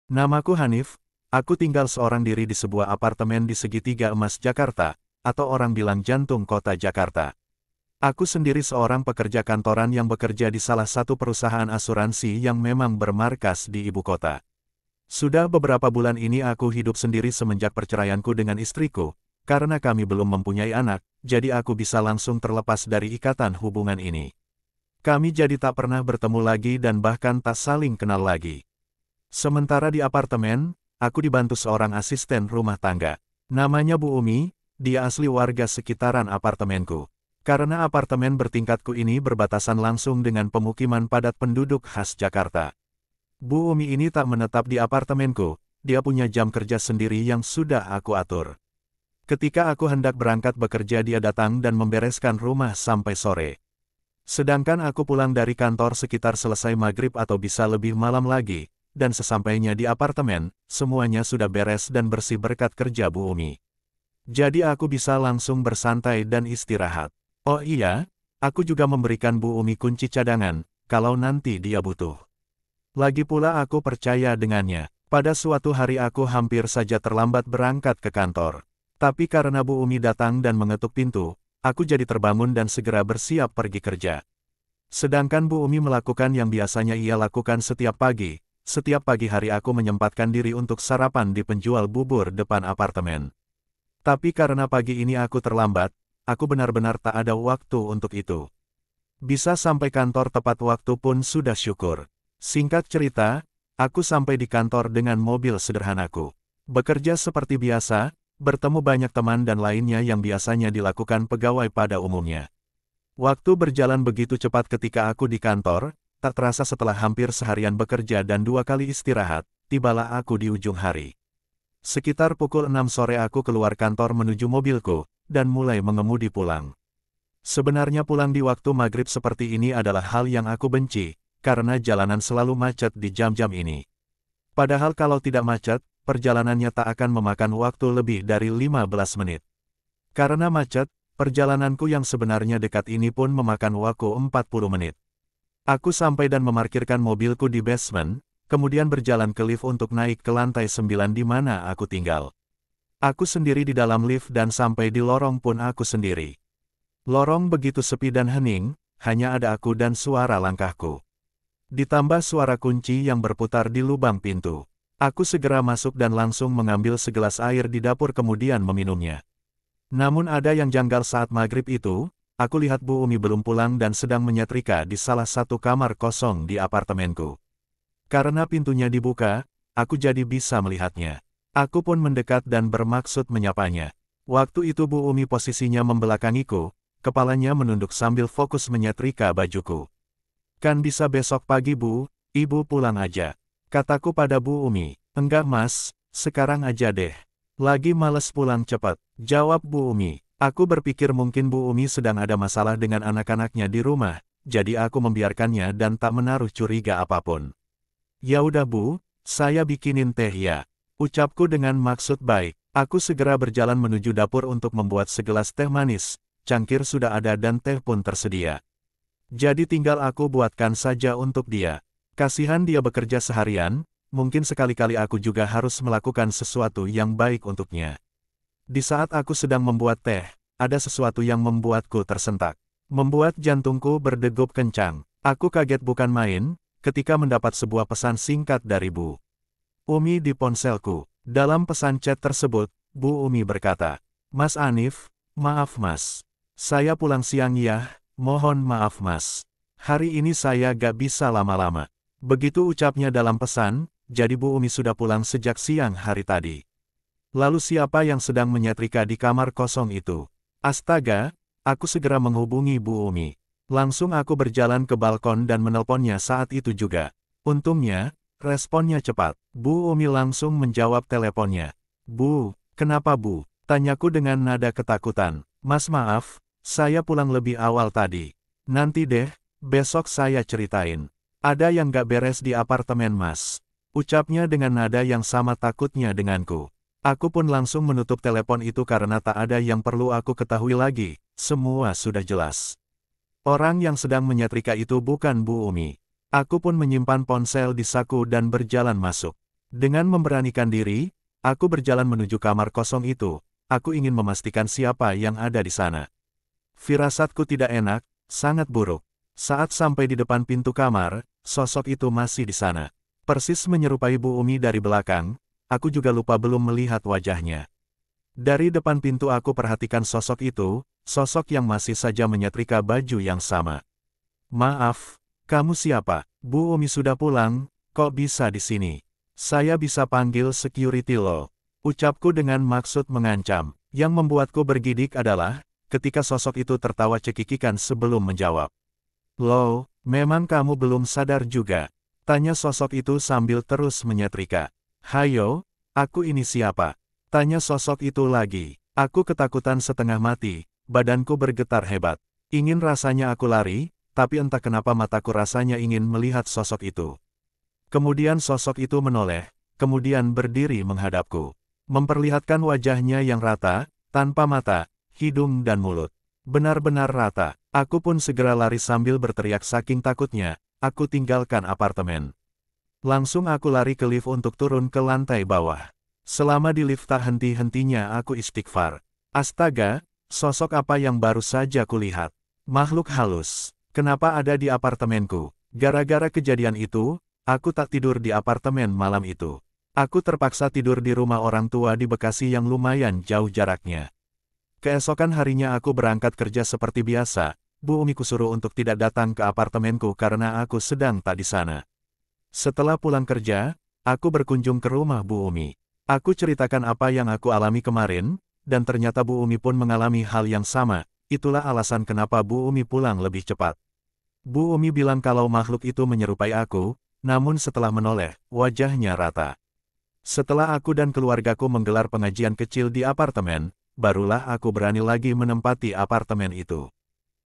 Namaku Hanif, aku tinggal seorang diri di sebuah apartemen di Segitiga Emas Jakarta, atau orang bilang jantung kota Jakarta. Aku sendiri seorang pekerja kantoran yang bekerja di salah satu perusahaan asuransi yang memang bermarkas di ibu kota. Sudah beberapa bulan ini aku hidup sendiri semenjak perceraianku dengan istriku, karena kami belum mempunyai anak, jadi aku bisa langsung terlepas dari ikatan hubungan ini. Kami jadi tak pernah bertemu lagi dan bahkan tak saling kenal lagi. Sementara di apartemen, aku dibantu seorang asisten rumah tangga. Namanya Bu Umi, dia asli warga sekitaran apartemenku. Karena apartemen bertingkatku ini berbatasan langsung dengan pemukiman padat penduduk khas Jakarta. Bu Umi ini tak menetap di apartemenku, dia punya jam kerja sendiri yang sudah aku atur. Ketika aku hendak berangkat bekerja dia datang dan membereskan rumah sampai sore. Sedangkan aku pulang dari kantor sekitar selesai maghrib atau bisa lebih malam lagi, dan sesampainya di apartemen, semuanya sudah beres dan bersih berkat kerja Bu Umi. Jadi aku bisa langsung bersantai dan istirahat. Oh iya, aku juga memberikan Bu Umi kunci cadangan, kalau nanti dia butuh. Lagi pula aku percaya dengannya. Pada suatu hari aku hampir saja terlambat berangkat ke kantor. Tapi karena Bu Umi datang dan mengetuk pintu, aku jadi terbangun dan segera bersiap pergi kerja. Sedangkan Bu Umi melakukan yang biasanya ia lakukan setiap pagi. Setiap pagi hari aku menyempatkan diri untuk sarapan di penjual bubur depan apartemen. Tapi karena pagi ini aku terlambat, aku benar-benar tak ada waktu untuk itu. Bisa sampai kantor tepat waktu pun sudah syukur. Singkat cerita, aku sampai di kantor dengan mobil sederhanaku. Bekerja seperti biasa, bertemu banyak teman dan lainnya yang biasanya dilakukan pegawai pada umumnya. Waktu berjalan begitu cepat ketika aku di kantor, tak terasa setelah hampir seharian bekerja dan 2 kali istirahat, tibalah aku di ujung hari. Sekitar pukul 6 sore aku keluar kantor menuju mobilku, dan mulai mengemudi pulang. Sebenarnya pulang di waktu maghrib seperti ini adalah hal yang aku benci, karena jalanan selalu macet di jam-jam ini. Padahal kalau tidak macet, perjalanannya tak akan memakan waktu lebih dari 15 menit. Karena macet, perjalananku yang sebenarnya dekat ini pun memakan waktu 40 menit. Aku sampai dan memarkirkan mobilku di basement, kemudian berjalan ke lift untuk naik ke lantai 9 di mana aku tinggal. Aku sendiri di dalam lift dan sampai di lorong pun aku sendiri. Lorong begitu sepi dan hening, hanya ada aku dan suara langkahku. Ditambah suara kunci yang berputar di lubang pintu. Aku segera masuk dan langsung mengambil segelas air di dapur kemudian meminumnya. Namun ada yang janggal saat maghrib itu, aku lihat Bu Umi belum pulang dan sedang menyetrika di salah satu kamar kosong di apartemenku. Karena pintunya dibuka, aku jadi bisa melihatnya. Aku pun mendekat dan bermaksud menyapanya. Waktu itu Bu Umi posisinya membelakangiku, kepalanya menunduk sambil fokus menyetrika bajuku. Kan bisa besok pagi Bu, Ibu pulang aja. Kataku pada Bu Umi. Enggak Mas, sekarang aja deh. Lagi males pulang cepat, jawab Bu Umi. Aku berpikir mungkin Bu Umi sedang ada masalah dengan anak-anaknya di rumah, jadi aku membiarkannya dan tak menaruh curiga apapun. Ya udah Bu, saya bikinin teh ya. Ucapku dengan maksud baik. Aku segera berjalan menuju dapur untuk membuat segelas teh manis. Cangkir sudah ada dan teh pun tersedia. Jadi tinggal aku buatkan saja untuk dia. Kasihan dia bekerja seharian, mungkin sekali-kali aku juga harus melakukan sesuatu yang baik untuknya. Di saat aku sedang membuat teh, ada sesuatu yang membuatku tersentak. Membuat jantungku berdegup kencang. Aku kaget bukan main, ketika mendapat sebuah pesan singkat dari Bu Umi di ponselku. Dalam pesan chat tersebut, Bu Umi berkata, Mas Hanif, maaf Mas. Saya pulang siang ya. Mohon maaf Mas. Hari ini saya gak bisa lama-lama. Begitu ucapnya dalam pesan, jadi Bu Umi sudah pulang sejak siang hari tadi. Lalu siapa yang sedang menyetrika di kamar kosong itu? Astaga, aku segera menghubungi Bu Umi. Langsung aku berjalan ke balkon dan menelponnya saat itu juga. Untungnya, responnya cepat. Bu Umi langsung menjawab teleponnya. Bu, kenapa Bu? Tanyaku dengan nada ketakutan. Mas maaf. Saya pulang lebih awal tadi. Nanti deh, besok saya ceritain. Ada yang gak beres di apartemen Mas. Ucapnya dengan nada yang sama takutnya denganku. Aku pun langsung menutup telepon itu karena tak ada yang perlu aku ketahui lagi. Semua sudah jelas. Orang yang sedang menyetrika itu bukan Bu Umi. Aku pun menyimpan ponsel di saku dan berjalan masuk. Dengan memberanikan diri, aku berjalan menuju kamar kosong itu. Aku ingin memastikan siapa yang ada di sana. Firasatku tidak enak, sangat buruk. Saat sampai di depan pintu kamar, sosok itu masih di sana. Persis menyerupai Bu Umi dari belakang, aku juga lupa belum melihat wajahnya. Dari depan pintu aku perhatikan sosok itu, sosok yang masih saja menyetrika baju yang sama. Maaf, kamu siapa? Bu Umi sudah pulang, kok bisa di sini? Saya bisa panggil security loh. Ucapku dengan maksud mengancam. Yang membuatku bergidik adalah, ketika sosok itu tertawa cekikikan sebelum menjawab. Loh, memang kamu belum sadar juga? Tanya sosok itu sambil terus menyetrika. Hayo, aku ini siapa? Tanya sosok itu lagi. Aku ketakutan setengah mati, badanku bergetar hebat. Ingin rasanya aku lari, tapi entah kenapa mataku rasanya ingin melihat sosok itu. Kemudian sosok itu menoleh, kemudian berdiri menghadapku. Memperlihatkan wajahnya yang rata, tanpa mata, hidung dan mulut. Benar-benar rata. Aku pun segera lari sambil berteriak saking takutnya. Aku tinggalkan apartemen. Langsung aku lari ke lift untuk turun ke lantai bawah. Selama di lift tak henti-hentinya aku istighfar. Astaga, sosok apa yang baru saja kulihat? Makhluk halus. Kenapa ada di apartemenku? Gara-gara kejadian itu, aku tak tidur di apartemen malam itu. Aku terpaksa tidur di rumah orang tua di Bekasi yang lumayan jauh jaraknya. Keesokan harinya aku berangkat kerja seperti biasa. Bu Umi kusuruh untuk tidak datang ke apartemenku karena aku sedang tak di sana. Setelah pulang kerja, aku berkunjung ke rumah Bu Umi. Aku ceritakan apa yang aku alami kemarin, dan ternyata Bu Umi pun mengalami hal yang sama. Itulah alasan kenapa Bu Umi pulang lebih cepat. Bu Umi bilang kalau makhluk itu menyerupai aku, namun setelah menoleh, wajahnya rata. Setelah aku dan keluargaku menggelar pengajian kecil di apartemen, barulah aku berani lagi menempati apartemen itu.